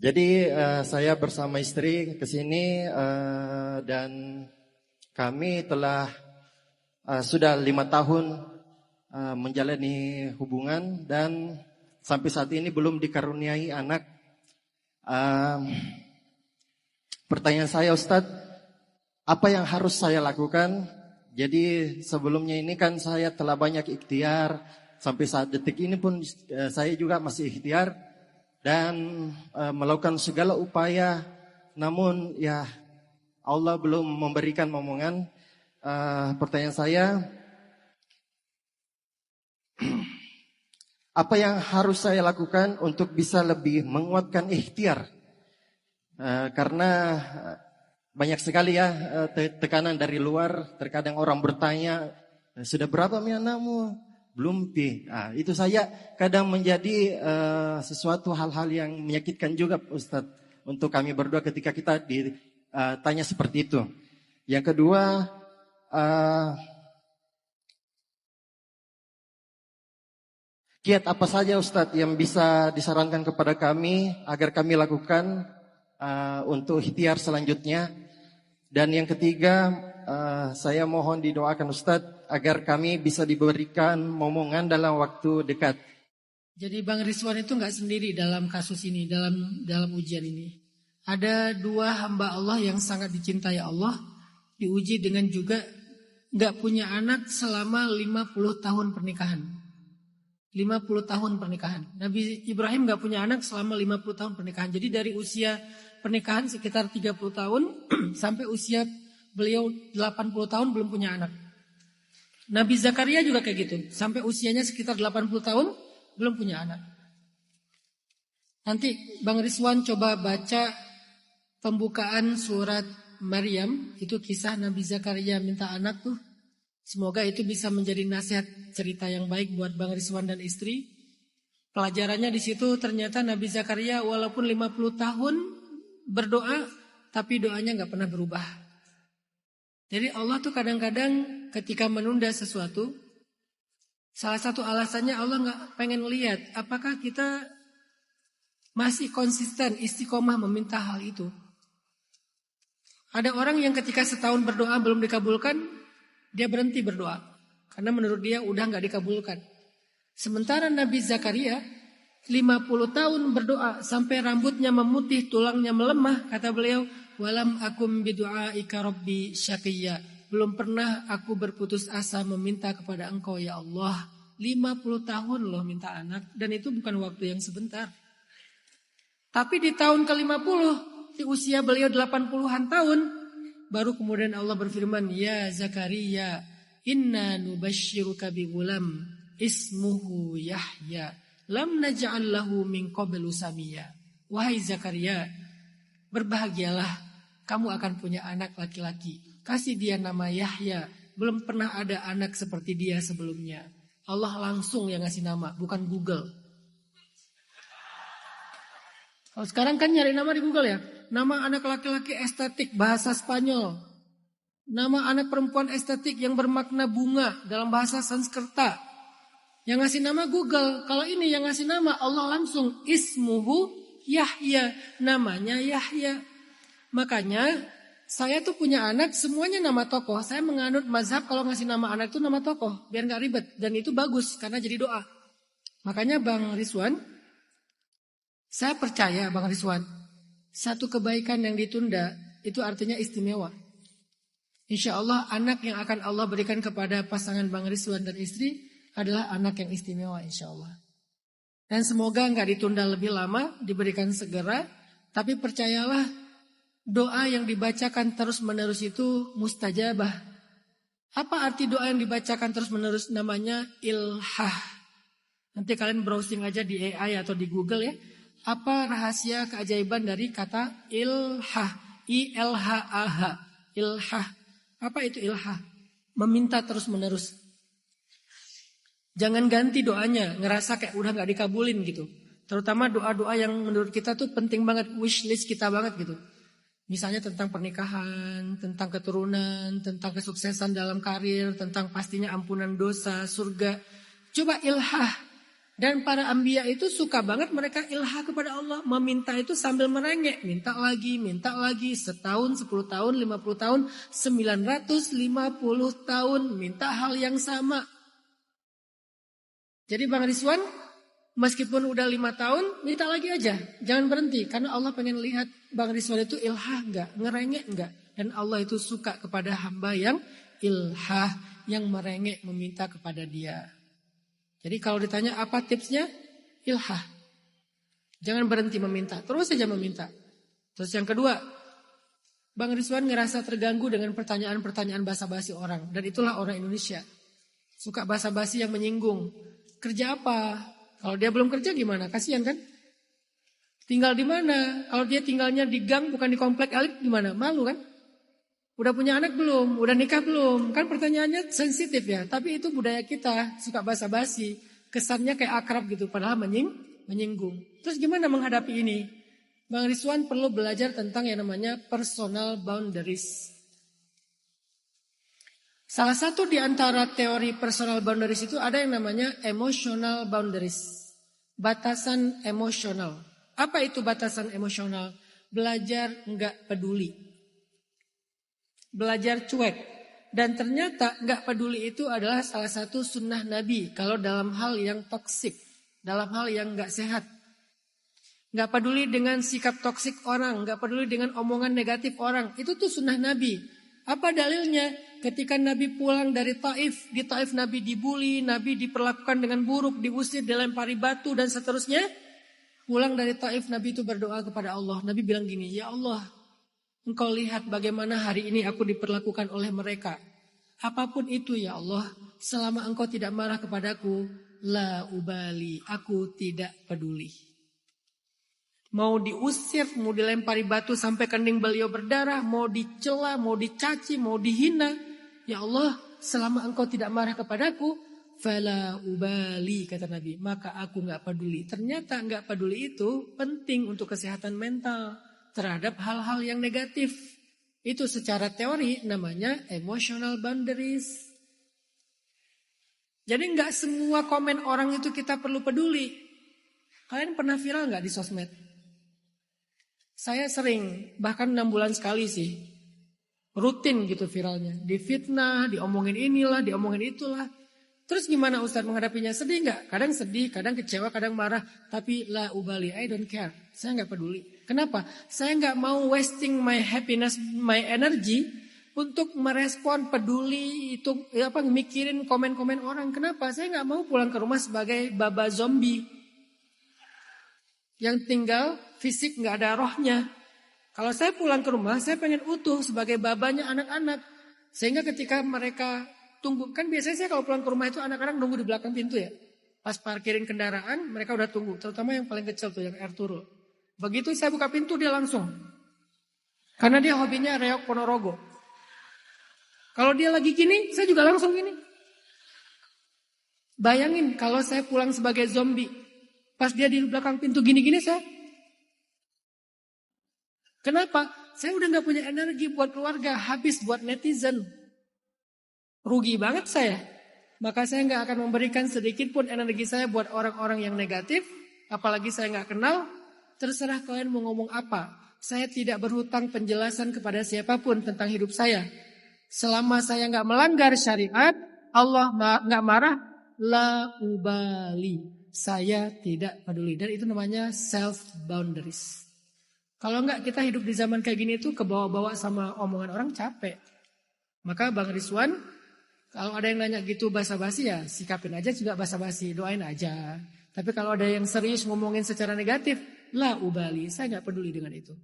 Jadi saya bersama istri ke sini dan kami telah sudah 5 tahun menjalani hubungan dan sampai saat ini belum dikaruniai anak. Pertanyaan saya, Ustadz, apa yang harus saya lakukan? Jadi sebelumnya ini kan saya telah banyak ikhtiar, sampai saat detik ini pun saya juga masih ikhtiar dan melakukan segala upaya, namun ya Allah belum memberikan momongan. Pertanyaan saya, apa yang harus saya lakukan untuk bisa lebih menguatkan ikhtiar? Karena banyak sekali ya tekanan dari luar. Terkadang orang bertanya, sudah berapa anakmu? Belum pi. Itu saya kadang menjadi sesuatu hal-hal yang menyakitkan juga, Ustadz, untuk kami berdua ketika kita ditanya seperti itu. Yang kedua, kiat apa saja, Ustadz, yang bisa disarankan kepada kami agar kami lakukan untuk ikhtiar selanjutnya? Dan yang ketiga, saya mohon didoakan Ustadz agar kami bisa diberikan momongan dalam waktu dekat. Jadi Bang Rizwan itu nggak sendiri dalam kasus ini, dalam ujian ini. Ada 2 hamba Allah yang sangat dicintai Allah, diuji dengan juga nggak punya anak selama 50 tahun pernikahan. 50 tahun pernikahan. Nabi Ibrahim nggak punya anak selama 50 tahun pernikahan. Jadi dari usia pernikahan sekitar 30 tahun sampai usia beliau 80 tahun belum punya anak. Nabi Zakaria juga kayak gitu. Sampai usianya sekitar 80 tahun belum punya anak. Nanti Bang Rizwan coba baca pembukaan surat Maryam. Itu kisah Nabi Zakaria minta anak tuh. Semoga itu bisa menjadi nasihat cerita yang baik buat Bang Rizwan dan istri. Pelajarannya di situ ternyata Nabi Zakaria walaupun 50 tahun berdoa, tapi doanya gak pernah berubah. Jadi Allah tuh kadang-kadang ketika menunda sesuatu, salah satu alasannya Allah gak pengen lihat apakah kita masih konsisten istiqomah meminta hal itu. Ada orang yang ketika setahun berdoa belum dikabulkan, dia berhenti berdoa. Karena menurut dia udah gak dikabulkan. Sementara Nabi Zakaria 50 tahun berdoa sampai rambutnya memutih, tulangnya melemah, kata beliau, walam akum bidu'aika rabbi syaqiyya. Belum pernah aku berputus asa meminta kepada engkau ya Allah. 50 tahun loh minta anak, dan itu bukan waktu yang sebentar. Tapi di tahun ke-50, di usia beliau 80-an tahun, baru kemudian Allah berfirman, ya Zakaria, inna nubashiruka bi ghulam ismuhu Yahya. Lam naj'al lahu min qablu samiyya. Wahai Zakaria, berbahagialah, kamu akan punya anak laki-laki. Kasih dia nama Yahya. Belum pernah ada anak seperti dia sebelumnya. Allah langsung yang ngasih nama, bukan Google. Kalau sekarang kan nyari nama di Google ya. Nama anak laki-laki estetik bahasa Spanyol. Nama anak perempuan estetik yang bermakna bunga dalam bahasa Sanskerta. Yang ngasih nama Google. Kalau ini yang ngasih nama Allah langsung. Ismuhu Yahya. Namanya Yahya. Makanya saya tuh punya anak semuanya nama tokoh. Saya menganut mazhab kalau ngasih nama anak itu nama tokoh. Biar gak ribet. Dan itu bagus karena jadi doa. Makanya Bang Rizwan, saya percaya Bang Rizwan, satu kebaikan yang ditunda itu artinya istimewa. Insya Allah anak yang akan Allah berikan kepada pasangan Bang Rizwan dan istri adalah anak yang istimewa insya Allah. Dan semoga gak ditunda lebih lama, diberikan segera. Tapi percayalah, doa yang dibacakan terus-menerus itu mustajabah. Apa arti doa yang dibacakan terus-menerus? Namanya ilhah. Nanti kalian browsing aja di AI atau di Google ya. Apa rahasia keajaiban dari kata ilhah? I-L-H-A-H. Ilhah. Apa itu ilhah? Meminta terus-menerus. Jangan ganti doanya, ngerasa kayak udah gak dikabulin gitu. Terutama doa-doa yang menurut kita tuh penting banget, wishlist kita banget gitu. Misalnya tentang pernikahan, tentang keturunan, tentang kesuksesan dalam karir, tentang pastinya ampunan dosa, surga. Coba ilhah. Dan para anbiya itu suka banget mereka ilha kepada Allah. Meminta itu sambil merengek. Minta lagi. Setahun, 10 tahun, 50 tahun, 950 tahun. Minta hal yang sama. Jadi Bang Rizwan, meskipun udah 5 tahun, minta lagi aja. Jangan berhenti. Karena Allah pengen lihat Bang Rizwan itu ilha enggak, ngerengek enggak. Dan Allah itu suka kepada hamba yang ilha, yang merengek meminta kepada dia. Jadi kalau ditanya apa tipsnya? Ilha. Jangan berhenti meminta. Terus saja meminta. Terus yang kedua, Bang Rizwan ngerasa terganggu dengan pertanyaan-pertanyaan basa-basi orang. Dan itulah orang Indonesia. Suka basa-basi yang menyinggung. Kerja apa? Kalau dia belum kerja gimana? Kasihan kan? Tinggal di mana? Kalau dia tinggalnya di gang bukan di komplek elit gimana? Malu kan? Udah punya anak belum? Udah nikah belum? Kan pertanyaannya sensitif ya. Tapi itu budaya kita. Suka basa-basi. Kesannya kayak akrab gitu. Padahal menyinggung. Terus gimana menghadapi ini? Bang Rizwan perlu belajar tentang yang namanya personal boundaries. Salah satu di antara teori personal boundaries itu ada yang namanya emotional boundaries. Batasan emosional. Apa itu batasan emosional? Belajar enggak peduli. Belajar cuek. Dan ternyata enggak peduli itu adalah salah satu sunnah Nabi. Kalau dalam hal yang toksik. Dalam hal yang enggak sehat. Enggak peduli dengan sikap toksik orang. Enggak peduli dengan omongan negatif orang. Itu tuh sunnah Nabi. Apa dalilnya? Ketika Nabi pulang dari Taif. Di Taif Nabi dibully. Nabi diperlakukan dengan buruk. Diusir, dilempari batu dan seterusnya. Pulang dari Taif Nabi itu berdoa kepada Allah. Nabi bilang gini. Ya Allah. Engkau lihat bagaimana hari ini aku diperlakukan oleh mereka. Apapun itu ya Allah, selama engkau tidak marah kepadaku, la ubali, aku tidak peduli. Mau diusir, mau dilempari batu sampai kening beliau berdarah, mau dicela, mau dicaci, mau dihina. Ya Allah, selama engkau tidak marah kepadaku, fala ubali, kata Nabi. Maka aku gak peduli. Ternyata gak peduli itu penting untuk kesehatan mental. Terhadap hal-hal yang negatif. Itu secara teori namanya emotional boundaries. Jadi gak semua komen orang itu kita perlu peduli. Kalian pernah viral gak di sosmed? Saya sering, bahkan 6 bulan sekali sih. Rutin gitu viralnya. Difitnah, diomongin inilah, diomongin itulah. Terus gimana Ustadz menghadapinya? Sedih gak? Kadang sedih, kadang kecewa, kadang marah. Tapi la ubali, I don't care. Saya gak peduli. Kenapa? Saya nggak mau wasting my happiness, my energy untuk merespon, peduli, itu mikirin komen-komen orang. Kenapa? Saya nggak mau pulang ke rumah sebagai baba zombie yang tinggal fisik nggak ada rohnya. Kalau saya pulang ke rumah, saya pengen utuh sebagai babanya anak-anak. Sehingga ketika mereka tunggu, kan biasanya saya kalau pulang ke rumah itu anak-anak nunggu di belakang pintu ya. Pas parkirin kendaraan, mereka udah tunggu. Terutama yang paling kecil tuh, yang Ertuğrul. Begitu saya buka pintu dia langsung. Karena dia hobinya reok Ponorogo. Kalau dia lagi gini, saya juga langsung gini. Bayangin kalau saya pulang sebagai zombie. Pas dia di belakang pintu gini-gini saya. Kenapa? Saya udah gak punya energi buat keluarga. Habis buat netizen. Rugi banget saya. Maka saya gak akan memberikan sedikit pun energi saya buat orang-orang yang negatif. Apalagi saya gak kenal. Terserah kalian mau ngomong apa. Saya tidak berhutang penjelasan kepada siapapun tentang hidup saya. Selama saya gak melanggar syariat, Allah gak marah, la ubali. Saya tidak peduli. Dan itu namanya self boundaries. Kalau enggak kita hidup di zaman kayak gini tuh kebawa-bawa sama omongan orang capek. Maka Bang Rizwan, kalau ada yang nanya gitu basa-basi ya sikapin aja juga basa-basi, doain aja. Tapi kalau ada yang serius ngomongin secara negatif, la ubali, saya gak peduli dengan itu.